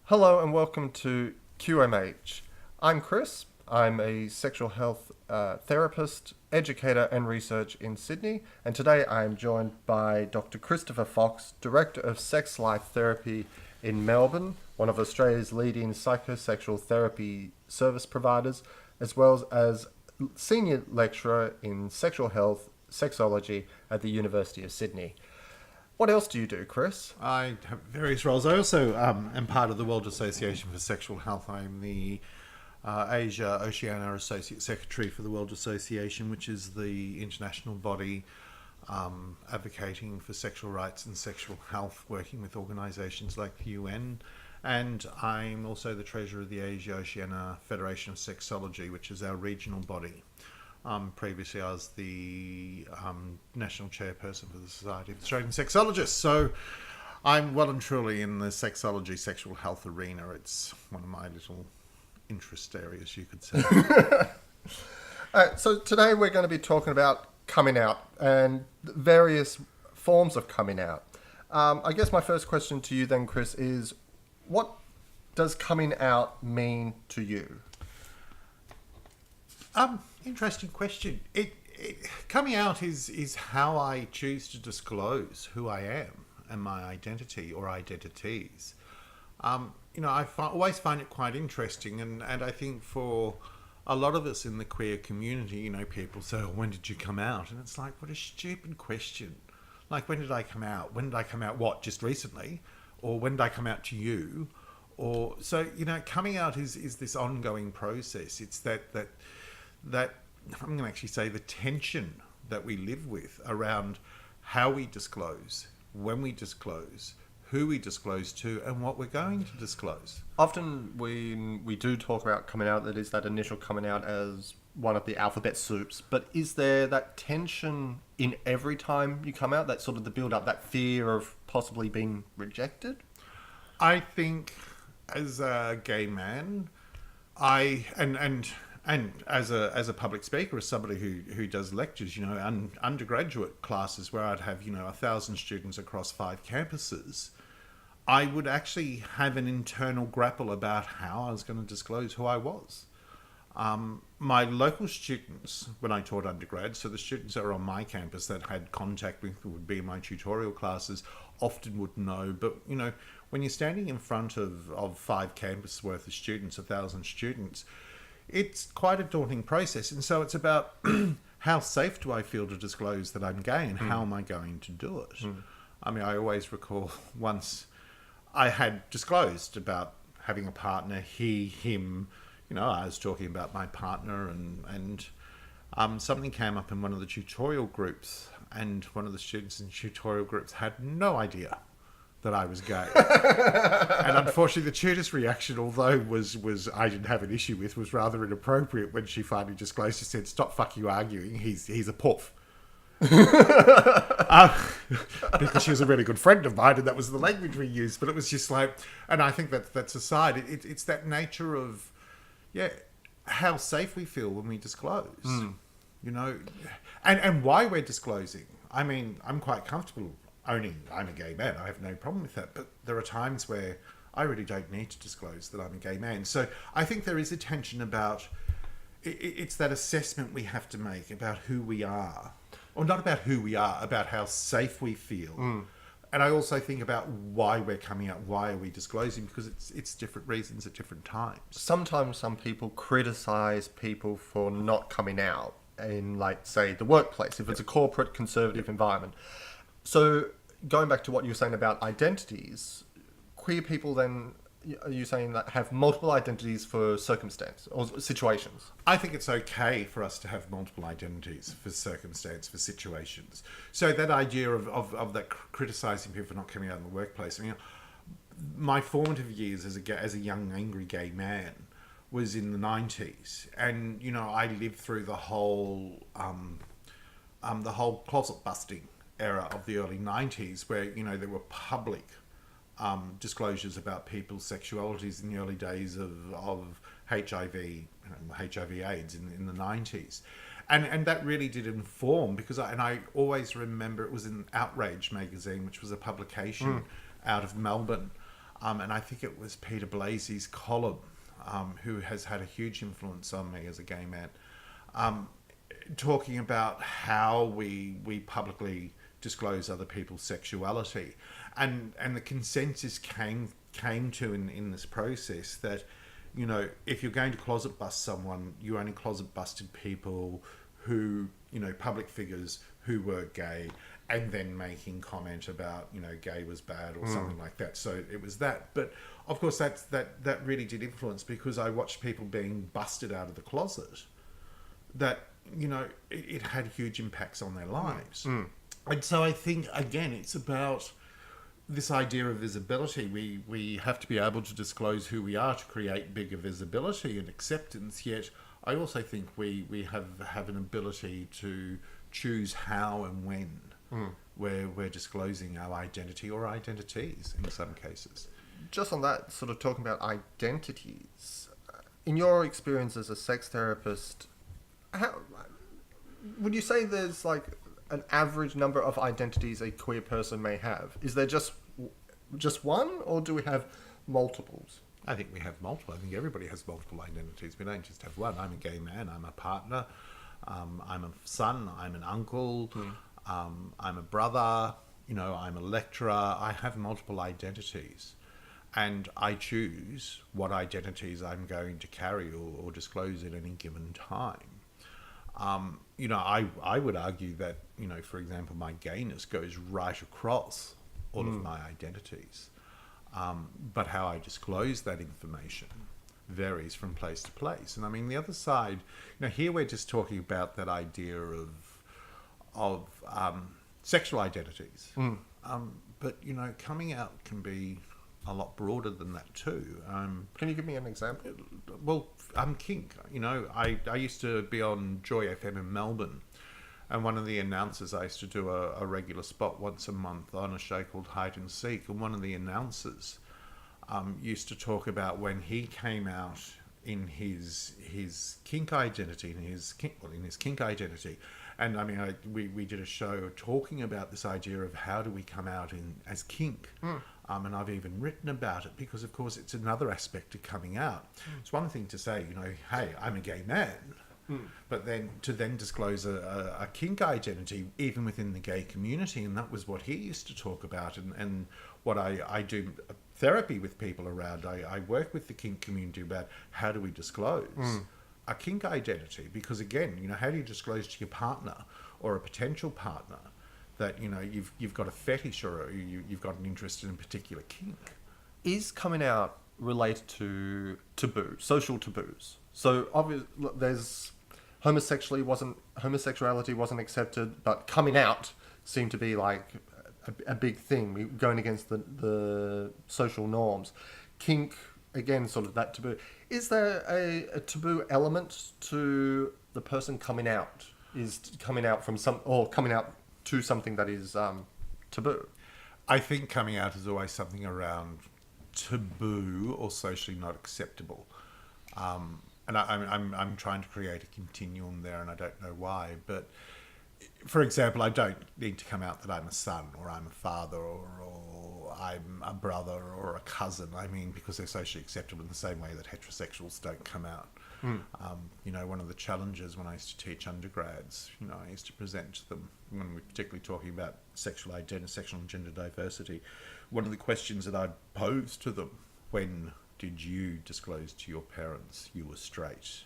Hello and welcome to QMH. I'm Chris. I'm a sexual health therapist, educator, and research in Sydney. And today I'm joined by Dr. Christopher Fox, Director of Sex Life Therapy in Melbourne, one of Australia's leading psychosexual therapy service providers, as well as Senior Lecturer in Sexual Health, Sexology at the University of Sydney. What else do you do, Chris? I have various roles. I also am part of the World Association for Sexual Health. I'm the Asia Oceania Associate Secretary for the World Association, which is the international body advocating for sexual rights and sexual health, working with organisations like the UN. And I'm also the Treasurer of the Asia Oceania Federation of Sexology, which is our regional body. Previously, I was the national chairperson for the Society of Australian Sexologists. So I'm well and truly in the sexology, sexual health arena. It's one of my little interest areas, you could say. So today we're going to be talking about coming out and various forms of coming out. I guess my first question to you then, Chris, is what does coming out mean to you? Interesting question. Coming out is how I choose to disclose who I am and my identity or identities. Always find it quite interesting, and I think for a lot of us in the queer community, people say, "Oh, when did you come out?" And it's like, what a stupid question. Like, when did I come out? When did I come out? What, just recently? Or when did I come out to you? Or so coming out is this ongoing process. It's that I'm going to actually say the tension that we live with around how we disclose, when we disclose, who we disclose to, and what we're going to disclose. Often when we do talk about coming out, that is that initial coming out as one of the alphabet soups. But is there that tension in every time you come out, that sort of the build up, that fear of possibly being rejected? I think as a gay man, and as a public speaker, as somebody who does lectures, undergraduate classes where I'd have 1,000 students across 5 campuses, I would actually have an internal grapple about how I was going to disclose who I was. My local students, when I taught undergrad, so the students that are on my campus that had contact with would be in my tutorial classes, often would know. But when you're standing in front of 5 campus worth of students, 1,000 students, it's quite a daunting process. And so it's about how safe do I feel to disclose that I'm gay, and how am I going to do it? I mean, I always recall once I had disclosed about having a partner, he, him. I was talking about my partner, and something came up in one of the tutorial groups, and one of the students in the tutorial groups had no idea that I was gay. And unfortunately, the tutor's reaction, although was I didn't have an issue with, was rather inappropriate when she finally disclosed. She said, "Stop fucking arguing. He's a puff." Because she was a really good friend of mine, and that was the language we used. But it was just like, and I think that's aside. It's that nature of, how safe we feel when we disclose. And why we're disclosing. I mean, I'm quite comfortable owning I'm a gay man. I have no problem with that. But there are times where I really don't need to disclose that I'm a gay man. So I think there is a tension about, it's that assessment we have to make about who we are. Or not about who we are, about how safe we feel. And I also think about why we're coming out, why are we disclosing, because it's different reasons at different times. Sometimes some people criticize people for not coming out in, like, say, the workplace, if it's a corporate conservative environment. So going back to what you were saying about identities, queer people then, are you saying that have multiple identities for circumstance or situations? I think it's okay for us to have multiple identities for circumstance, for situations. So that idea of that criticising people for not coming out in the workplace. I mean, my formative years as a young angry gay man was in the 90s, and I lived through the whole closet busting era of the early 90s, where there were public disclosures about people's sexualities in the early days of HIV, HIV/AIDS in the 90s. And that really did inform, because I always remember it was in Outrage magazine, which was a publication out of Melbourne. And I think it was Peter Blasey's column, who has had a huge influence on me as a gay man, talking about how we publicly disclose other people's sexuality, and the consensus came to in this process that, you know, if you're going to closet bust someone, you only closet busted people who, you know, public figures who were gay, and then making comment about, you know, gay was bad or something like that. So it was that. But of course that really did influence, because I watched people being busted out of the closet, that, you know, it had huge impacts on their lives. And so I think, again, it's about this idea of visibility. We have to be able to disclose who we are to create bigger visibility and acceptance, yet I also think we have an ability to choose how and when we're disclosing our identity or identities in some cases. Just on that, sort of talking about identities, in your experience as a sex therapist, how would you say there's like an average number of identities a queer person may have? Is there just one, or do we have multiples? I think we have multiple. I think everybody has multiple identities. We don't just have one. I'm a gay man. I'm a partner. I'm a son. I'm an uncle. I'm a brother. You know, I'm a lecturer. I have multiple identities, and I choose what identities I'm going to carry or disclose at any given time. You know, I would argue that, you know, for example, my gayness goes right across all of my identities. But how I disclose that information varies from place to place. And I mean, the other side, you know, here we're just talking about that idea of sexual identities. But, you know, coming out can be a lot broader than that too. Can you give me an example? Well, I'm kink. You know, I used to be on Joy FM in Melbourne, and one of the announcers, I used to do a regular spot once a month on a show called Hide and Seek, and one of the announcers used to talk about when he came out in his kink identity, in his kink identity. And I mean, we did a show talking about this idea of how do we come out as kink. And I've even written about it because, of course, it's another aspect of coming out. It's one thing to say, you know, hey, I'm a gay man. But then to disclose a kink identity even within the gay community, and that was what he used to talk about, and what I do therapy with people around. I work with the kink community about how do we disclose a kink identity, because again, you know, how do you disclose to your partner or a potential partner that, you know, you've got a fetish or you've got an interest in a particular kink? Is coming out related to social taboos? So obviously, there's homosexuality wasn't accepted, but coming out seemed to be like a big thing, going against the social norms. Kink, again, sort of that taboo. Is there a taboo element to the person coming out? Is coming out coming out to something that is taboo? I think coming out is always something around taboo or socially not acceptable. And I'm trying to create a continuum there, and I don't know why. But for example, I don't need to come out that I'm a son or I'm a father or I'm a brother or a cousin. I mean, because they're socially acceptable in the same way that heterosexuals don't come out. You know, one of the challenges when I used to teach undergrads, you know, I used to present to them when we're particularly talking about sexual identity, sexual and gender diversity. One of the questions that I'd pose to them: when did you disclose to your parents you were straight?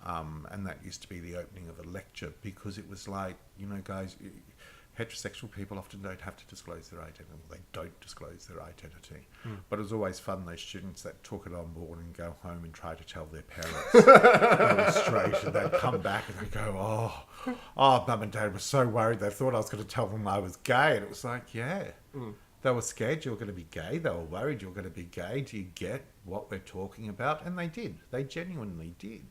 And that used to be the opening of a lecture, because it was like, you know, guys, heterosexual people often don't have to disclose their identity. They don't disclose their identity. But it was always fun, those students that took it on board and go home and try to tell their parents they were straight, and they'd come back and they'd go, oh, Mum and Dad were so worried, they thought I was going to tell them I was gay. And it was like, yeah. They were scared you were going to be gay. They were worried you were going to be gay. Do you get what we're talking about? And they did. They genuinely did.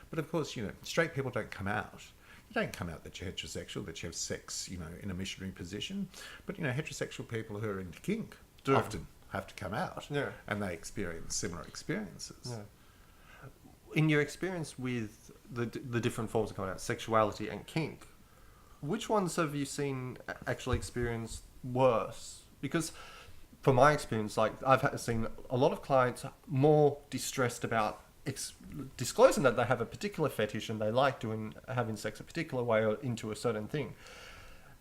But of course, you know, straight people don't come out. You don't come out that you're heterosexual, that you have sex, you know, in a missionary position. But, you know, heterosexual people who are into kink often have to come out. Yeah. And they experience similar experiences. Yeah. In your experience with the different forms of coming out, sexuality and kink, which ones have you seen actually experience worse? Because from my experience, like seen a lot of clients more distressed about disclosing that they have a particular fetish and they like having sex a particular way or into a certain thing,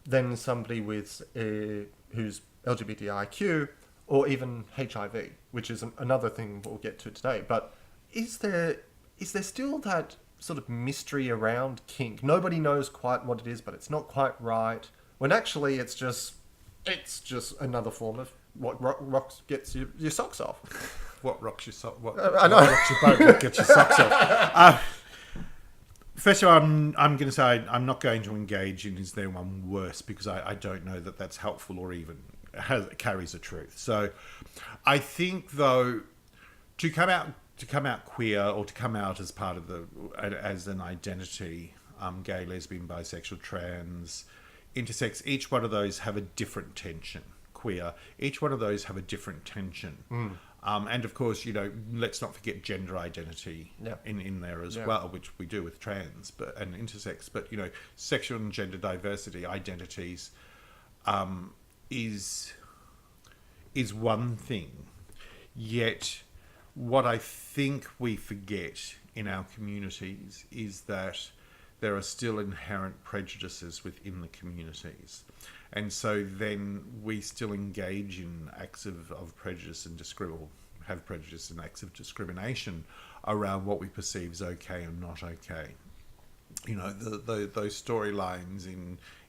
than somebody with who's LGBTIQ or even HIV, which is another thing we'll get to today. But is there still that sort of mystery around kink? Nobody knows quite what it is, but it's not quite right. When actually it's just another form of what rocks gets your socks off. What rocks your socks? I know. What rocks your boat? What gets your socks off? First of all, I'm going to say I'm not going to engage in is there one worse, because I don't know that that's helpful or even carries a truth. So I think, though, to come out queer, or to come out as part of as an identity, gay, lesbian, bisexual, trans, intersex, each one of those have a different tension. Queer, each one of those have a different tension. And of course, let's not forget gender identity in there as well, which we do with trans and intersex. But sexual and gender diversity identities is one thing. Yet, what I think we forget in our communities is that there are still inherent prejudices within the communities. And so then we still engage in acts of prejudice and have prejudice and acts of discrimination around what we perceive as okay and not okay. Those storylines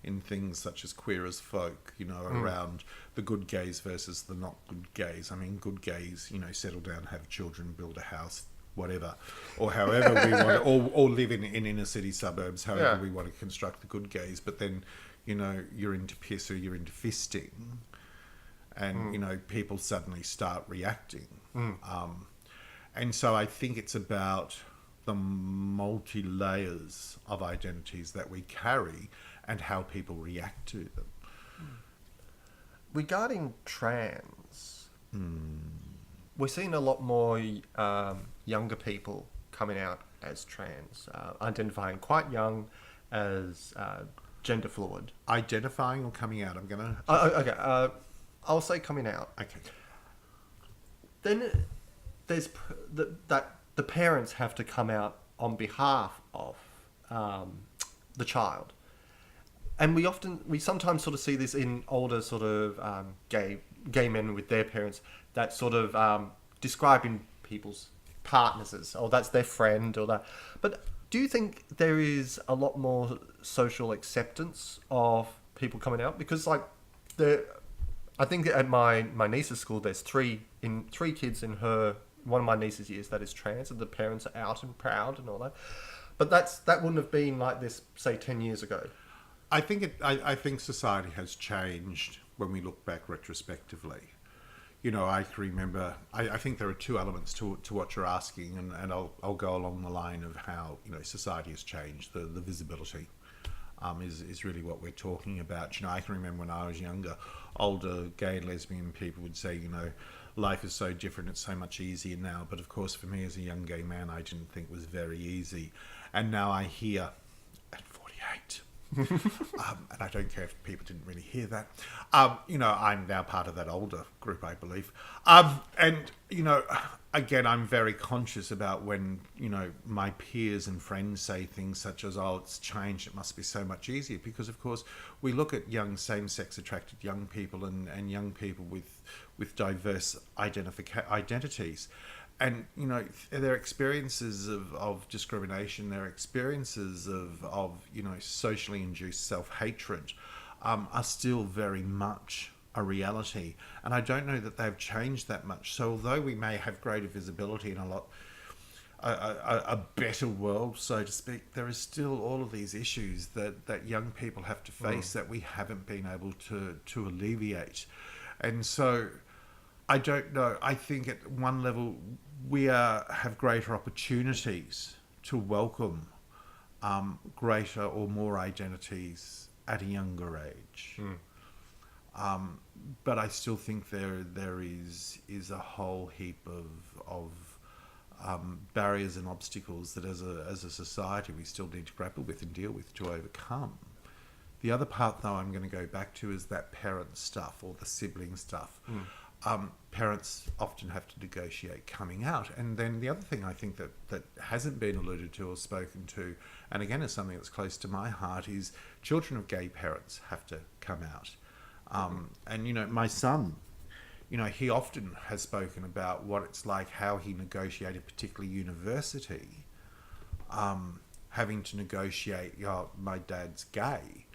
in things such as Queer as Folk, around the good gays versus the not good gays. I mean, good gays, settle down, have children, build a house, whatever, or however we want to, or live in inner city suburbs, however we want to construct the good gays. But then, you're into piss or you're into fisting, and people suddenly start reacting. And so I think it's about the multi-layers of identities that we carry and how people react to them. Regarding trans, we're seeing a lot more younger people coming out as trans, identifying quite young as gender fluid. Identifying or coming out? I'm going to... Okay, I'll say coming out. Okay. Then there's that the parents have to come out on behalf of the child. And we sometimes sort of see this in older sort of gay men with their parents, that sort of describing people's partners as, oh, that's their friend or that. But do you think there is a lot more social acceptance of people coming out? Because I think at my niece's school, there's three kids in one of my niece's years that is trans, and the parents are out and proud and all that. But that wouldn't have been like this, say, 10 years ago. I think society has changed when we look back retrospectively. I can remember. I think there are two elements to what you're asking, and I'll go along the line of how society has changed. The visibility is really what we're talking about. I can remember when I was younger, older gay and lesbian people would say, life is so different, it's so much easier now. But of course, for me as a young gay man, I didn't think it was very easy. And now I hear, at 48, and I don't care if people didn't really hear that, I'm now part of that older group, I believe. And again, I'm very conscious about when, my peers and friends say things such as, oh, it's changed, it must be so much easier. Because, of course, we look at young same-sex attracted young people and young people with diverse identities. And, their experiences of discrimination, their experiences of socially induced self-hatred are still very much a reality. And I don't know that they've changed that much. So although we may have greater visibility in a better world, so to speak, there is still all of these issues that young people have to face that we haven't been able to alleviate. And so I don't know. I think at one level we have greater opportunities to welcome greater or more identities at a younger age. But I still think there is a whole heap of barriers and obstacles that as a society we still need to grapple with and deal with to overcome. The other part, though, I'm going to go back to is that parent stuff or the sibling stuff. parents often have to negotiate coming out. And then the other thing I think that hasn't been alluded to or spoken to, and again is something that's close to my heart, is children of gay parents have to come out. And, you know, my son, you know, he often has spoken about what it's like, how he negotiated, particularly university, having to negotiate, my dad's gay.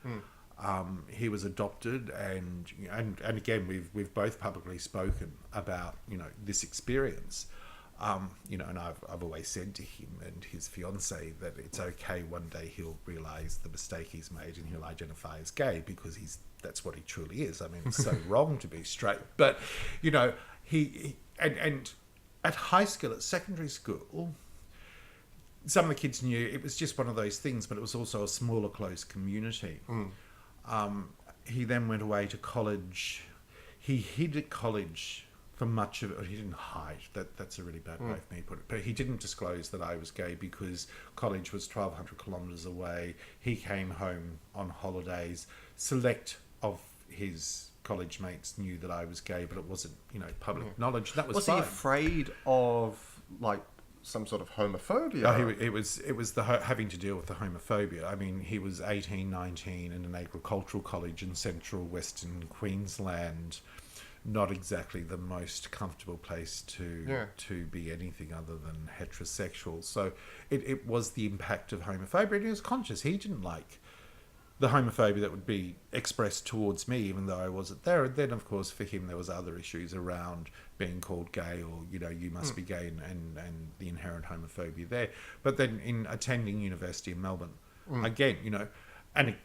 He was adopted, and again, we've both publicly spoken about, you know, this experience. You know, and I've always said to him and his fiancée that it's okay, one day he'll realise the mistake he's made and he'll identify as gay, because that's what he truly is. I mean, it's so wrong to be straight. But, you know, he at high school, at secondary school, some of the kids knew it was just one of those things, but it was also a smaller, close community. He then went away to college. He hid at college for much of it. He didn't hide. That's a really bad way of me putting it. But he didn't disclose that I was gay because college was 1,200 kilometres away. He came home on holidays. Select of his college mates knew that I was gay, but it wasn't, you know, public knowledge. That was fine. he afraid of, like, some sort of homophobia? Oh, it was having to deal with the homophobia. I mean, he was 18, 19 in an agricultural college in central Western Queensland. Not exactly the most comfortable place to be anything other than heterosexual. So it was the impact of homophobia, and he was conscious. He didn't like the homophobia that would be expressed towards me, even though I wasn't there. And then, of course, for him, there was other issues around being called gay, or, you know, you must be gay, and the inherent homophobia there. But then in attending university in Melbourne, again, you know, and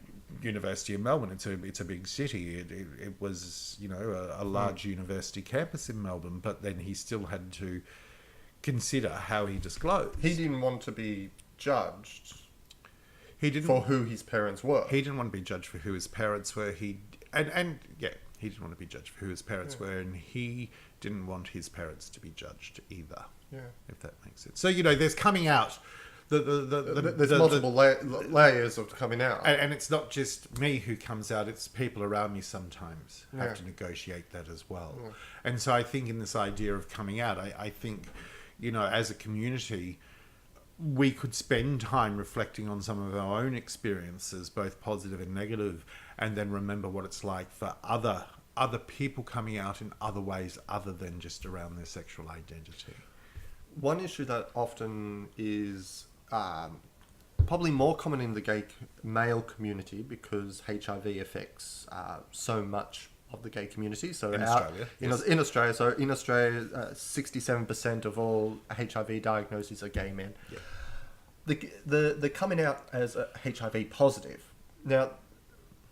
University of Melbourne, it's a big city. It was, you know, a large university campus in Melbourne, but then he still had to consider how he disclosed. He didn't want to be judged. He didn't for who his parents were. He didn't want to be judged for who his parents were. He didn't want to be judged for who his parents were, and he didn't want his parents to be judged either. Yeah, if that makes sense. So, you know, there's coming out. There's multiple layers of coming out, and it's not just me who comes out. It's people around me sometimes have to negotiate that as well. And so I think in this idea of coming out, I think, you know, as a community, we could spend time reflecting on some of our own experiences, both positive and negative, and then remember what it's like for other people coming out in other ways other than just around their sexual identity. One issue that often is probably more common in the gay male community, because HIV affects so much of the gay community. So in Australia, 67% of all HIV diagnoses are gay men. Yeah. The coming out as a HIV positive. Now,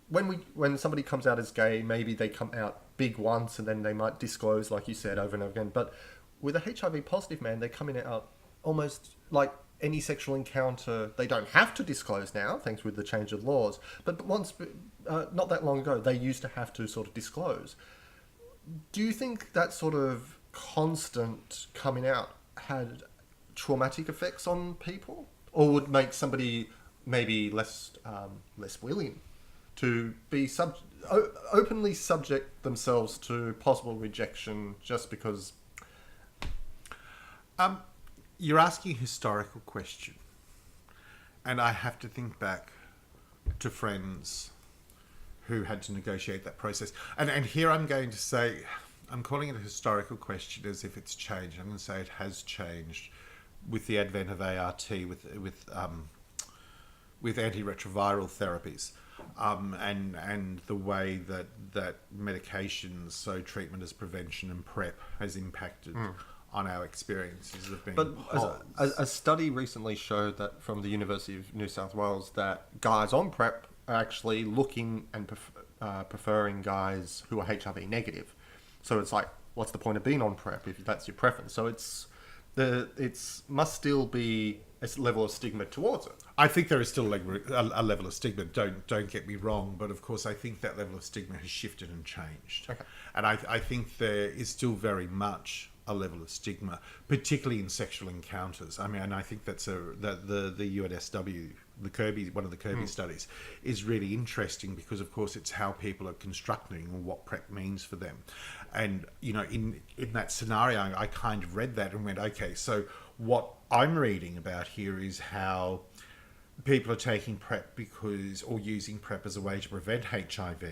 when somebody comes out as gay, maybe they come out big once and then they might disclose, like you said, over and over again. But with a HIV positive man, they're coming out almost like any sexual encounter. They don't have to disclose now, thanks with the change of laws. But once, not that long ago, they used to have to sort of disclose. Do you think that sort of constant coming out had traumatic effects on people, or would make somebody maybe less willing to be openly subject themselves to possible rejection just because? You're asking a historical question, and I have to think back to friends who had to negotiate that process. And here I'm going to say, I'm calling it a historical question as if it's changed. I'm going to say it has changed with the advent of ART, with antiretroviral therapies, and the way that medications, so treatment as prevention and PrEP, has impacted on our experiences of being. But a study recently showed that from the University of New South Wales that guys on PrEP are actually looking and preferring guys who are HIV negative. So it's like, what's the point of being on PrEP if that's your preference? So it's must still be a level of stigma towards it. I think there is still a level of stigma. Don't get me wrong, but of course I think that level of stigma has shifted and changed. Okay. And I think there is still very much a level of stigma, particularly in sexual encounters. I mean, and I think that's the UNSW one of the Kirby studies, is really interesting because, of course, it's how people are constructing what PrEP means for them. And, you know, in that scenario, I kind of read that and went, okay, so what I'm reading about here is how people are taking PrEP or using PrEP as a way to prevent HIV,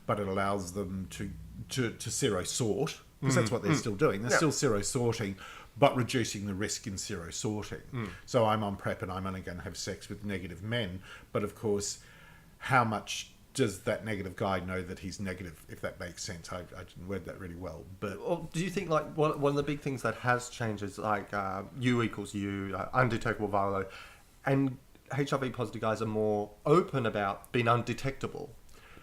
but it allows them to serosort, because that's what they're still doing. They're still serosorting, but reducing the risk in serosorting. So I'm on PrEP and I'm only going to have sex with negative men. But of course, how much does that negative guy know that he's negative, if that makes sense? I didn't word that really well. But Or do you think like one of the big things that has changed is like U equals U, undetectable viral load, and HIV positive guys are more open about being undetectable?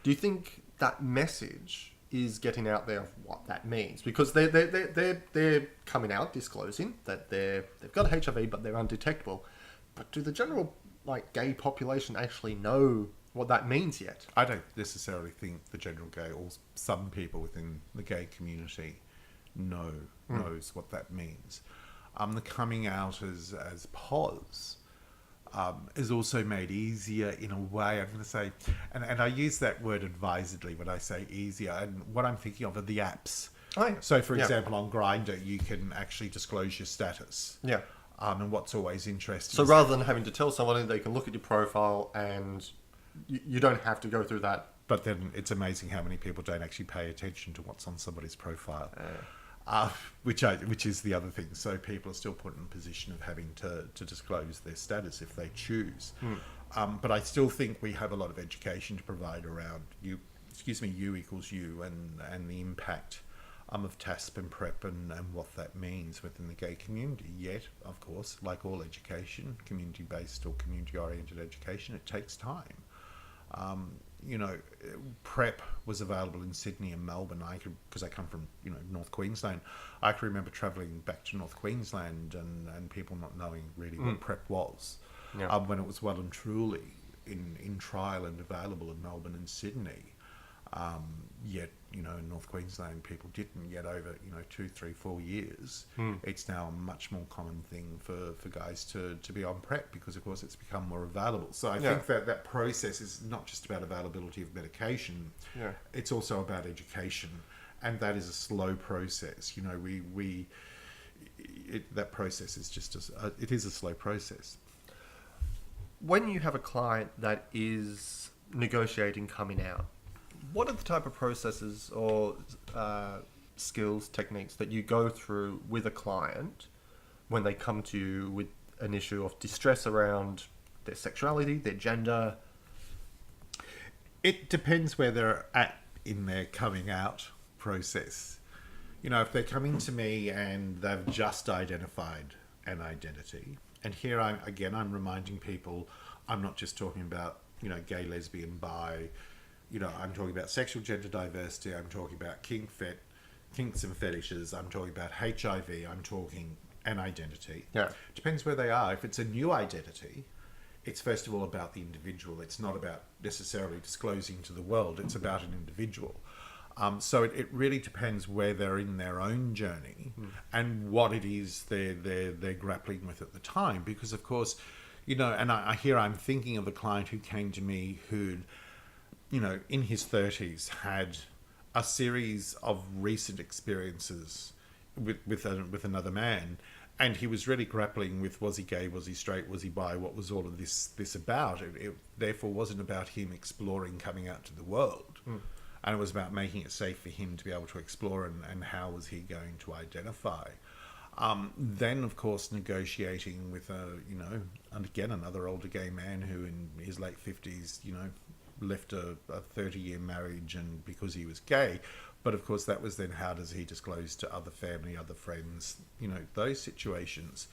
Do you think that message is getting out there of what that means? Because they're coming out disclosing that they've got HIV but they're undetectable. But do the general like gay population actually know what that means yet? I don't necessarily think the general gay, or some people within the gay community knows what that means. The coming out as POS is also made easier in a way. I'm going to say, and I use that word advisedly when I say easier, and what I'm thinking of are the apps. Oh, yeah. So, for example, on Grindr, you can actually disclose your status. Yeah. And what's always interesting. So rather than having to tell someone, they can look at your profile and you don't have to go through that. But then it's amazing how many people don't actually pay attention to what's on somebody's profile. Which is the other thing. So people are still put in a position of having to disclose their status if they choose. But I still think we have a lot of education to provide around U equals U and the impact of TASP and PrEP and what that means within the gay community. Yet, of course, like all education, community-based or community-oriented education, it takes time. You know, PrEP was available in Sydney and Melbourne. Because I come from, North Queensland, I can remember travelling back to North Queensland and people not knowing really what PrEP was. Yeah. When it was well and truly in trial and available in Melbourne and Sydney. Yet, in North Queensland, people didn't. Yet over, 2, 3, 4 years, it's now a much more common thing for guys to be on PrEP because, of course, it's become more available. So I think that process is not just about availability of medication. Yeah. It's also about education. And that is a slow process. That process is just it is a slow process. When you have a client that is negotiating coming out, what are the type of processes or skills, techniques that you go through with a client when they come to you with an issue of distress around their sexuality, their gender? It depends where they're at in their coming out process. If they're coming to me and they've just identified an identity, and here I'm reminding people, I'm not just talking about, gay, lesbian, bi, I'm talking about sexual gender diversity, I'm talking about kinks and fetishes, I'm talking about HIV, I'm talking an identity. Yeah. Depends where they are. If it's a new identity, it's first of all about the individual. It's not about necessarily disclosing to the world, it's about an individual. So it really depends where they're in their own journey and what it is they're grappling with at the time. Because, of course, and I'm thinking of a client who came to me who'd, in his 30s, had a series of recent experiences with another man, and he was really grappling with, was he gay, was he straight, was he bi, what was all of this about? It therefore wasn't about him exploring coming out to the world, and it was about making it safe for him to be able to explore and how was he going to identify. Then, of course, negotiating with and again, another older gay man who in his late 50s, left a 30-year marriage and because he was gay. But of course that was then how does he disclose to other family, other friends, those situations.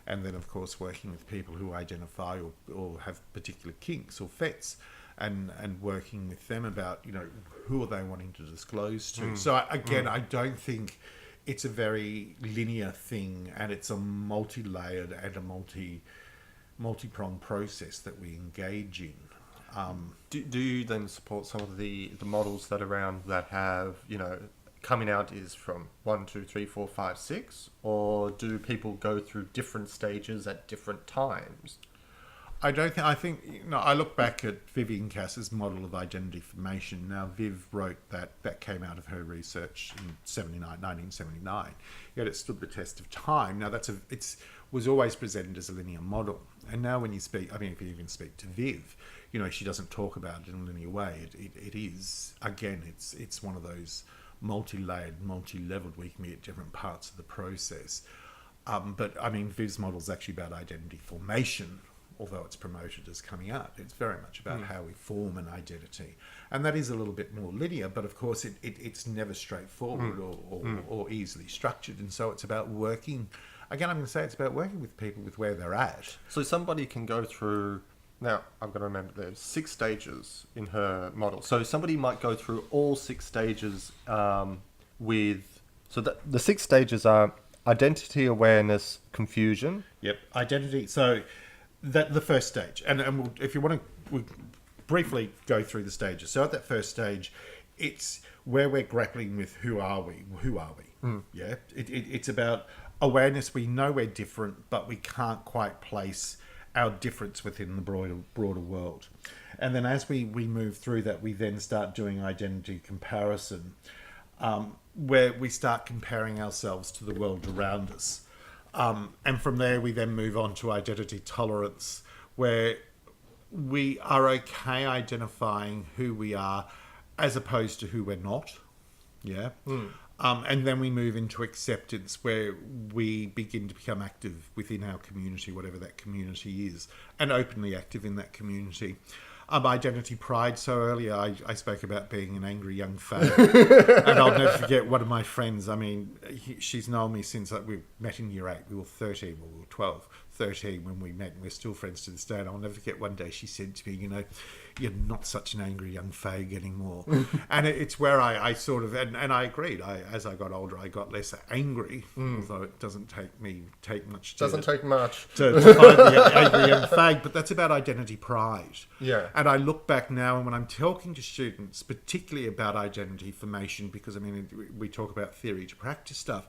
And then of course working with people who identify or have particular kinks or fets and working with them about, who are they wanting to disclose to. So I don't think it's a very linear thing, and it's a multi-layered and a multi-pronged process that we engage in. Do you then support some of the models that have, coming out is from 1, 2, 3, 4, 5, 6, or do people go through different stages at different times? I don't think. I think I look back at Vivian Cass's model of identity formation. Now, Viv wrote that came out of her research in 1979. Yet it stood the test of time. Now, was always presented as a linear model, and now when you speak, I mean, if you even speak to Viv, she doesn't talk about it in a linear way. It is, again, it's one of those multi-layered, multi-leveled. We can be at different parts of the process. But I mean, Viv's model is actually about identity formation. Although it's promoted as coming out, it's very much about how we form an identity. And that is a little bit more linear, but of course it's never straightforward or easily structured. And so it's about working, again, I'm going to say it's about working with people with where they're at. So somebody can go through, now I've got to remember there's 6 stages in her model. So somebody might go through all 6 stages the 6 stages are identity, awareness, confusion. Yep, identity. So that the first stage, and if you want to, we'll briefly go through the stages. So at that first stage, it's where we're grappling with who are we? Yeah, it's about awareness. We know we're different, but we can't quite place our difference within the broader world. And then as we move through that, we then start doing identity comparison, where we start comparing ourselves to the world around us. And from there, we then move on to identity tolerance, where we are okay identifying who we are as opposed to who we're not. Yeah. And then we move into acceptance, where we begin to become active within our community, whatever that community is, and openly active in that community. Identity pride. So earlier I spoke about being an angry young fag. And I'll never forget one of my friends. I mean, she's known me since we met in year 8. We were 13, or we were 12, 13 when we met, and we're still friends to this day. And I'll never forget one day she said to me, you're not such an angry young fag anymore. And it's where I sort of, and I agreed. As I got older, I got less angry, although it doesn't take much to find the angry young fag. But that's about identity pride. Yeah. And I look back now, and when I'm talking to students, particularly about identity formation, because I mean, we talk about theory to practice stuff,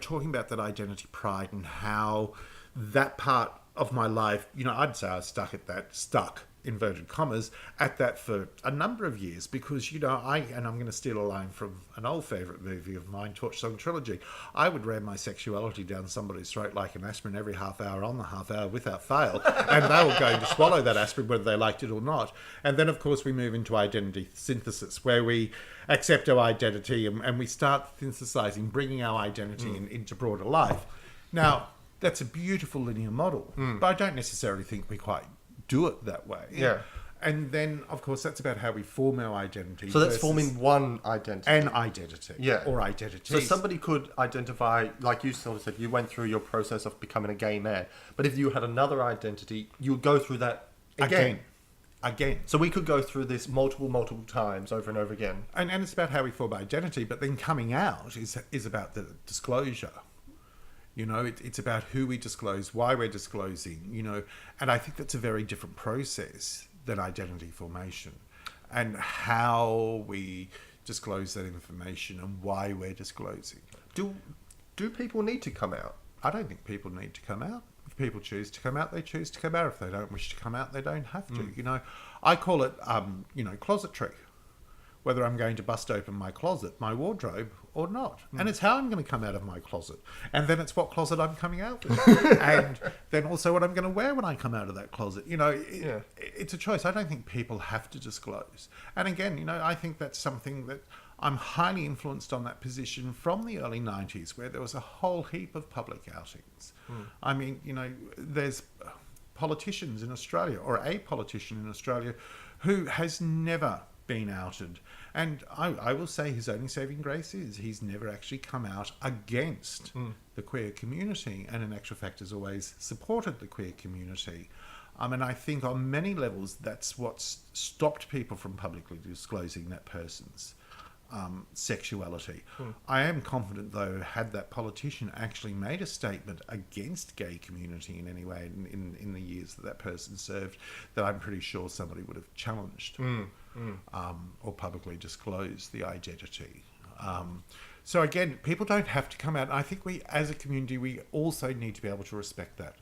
talking about that identity pride and how that part of my life, I'd say I was stuck, inverted commas, at that for a number of years, because, and I'm going to steal a line from an old favourite movie of mine, Torch Song Trilogy, I would ram my sexuality down somebody's throat like an aspirin every half hour on the half hour without fail, and they were going to swallow that aspirin whether they liked it or not. And then, of course, we move into identity synthesis, where we accept our identity and we start synthesizing, bringing our identity into broader life. Now, that's a beautiful linear model, but I don't necessarily think we quite do it that way. Yeah. And then, of course, that's about how we form our identity. So that's forming one identity. An identity. Yeah. Or identities. So somebody could identify, like you sort of said, you went through your process of becoming a gay man. But if you had another identity, you would go through that again. So we could go through this multiple times over and over again. And it's about how we form identity, but then coming out is about the disclosure. It's about who we disclose, why we're disclosing, and I think that's a very different process than identity formation, and how we disclose that information and why we're disclosing. Do people need to come out? I don't think people need to come out. If people choose to come out, they choose to come out. If they don't wish to come out, they don't have to. I call it, closetry. Whether I'm going to bust open my closet, my wardrobe, or not. And it's how I'm going to come out of my closet. And then it's what closet I'm coming out with. And then also what I'm going to wear when I come out of that closet. It's a choice. I don't think people have to disclose. And again, I think that's something that I'm highly influenced on that position from the early 90s, where there was a whole heap of public outings. I mean, there's politicians in Australia, or a politician in Australia, who has never been outed, and I will say his only saving grace is he's never actually come out against the queer community, and in actual fact has always supported the queer community. And I think on many levels that's what's stopped people from publicly disclosing that person's sexuality. I am confident, though, had that politician actually made a statement against gay community in any way in the years that person served, that I'm pretty sure somebody would have challenged or publicly disclosed the identity. So again, people don't have to come out. I think we, as a community, we also need to be able to respect that.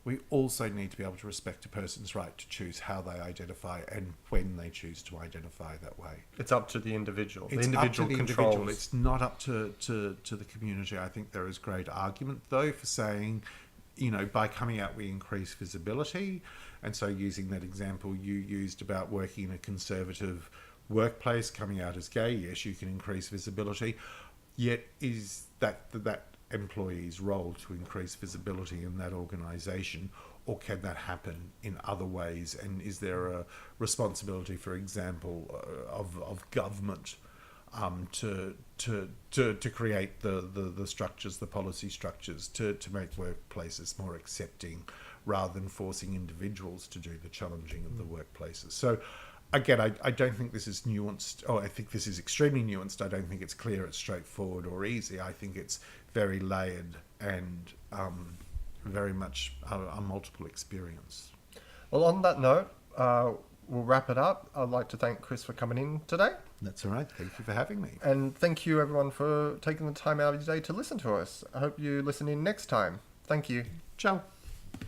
We also need to be able to respect a person's right to choose how they identify and when they choose to identify that way. It's up to the individual. It's the individual up to the controls. individual. It's not up to the community. I think there is great argument, though, for saying, you know, by coming out we increase visibility. And so using that example you used about working in a conservative workplace, coming out as gay, yes, you can increase visibility. Yet is that employee's role to increase visibility in that organisation, or can that happen in other ways? And is there a responsibility, for example, of government to create the structures, the policy structures to make workplaces more accepting, rather than forcing individuals to do the challenging of the workplaces? So again, I don't think this is nuanced. Oh, I think this is extremely nuanced. I don't think it's clear, it's straightforward or easy. I think it's very layered and very much a multiple experience. Well, on that note, we'll wrap it up. I'd like to thank Chris for coming in today. That's all right. Thank you for having me. And thank you, everyone, for taking the time out of your day to listen to us. I hope you listen in next time. Thank you. Ciao.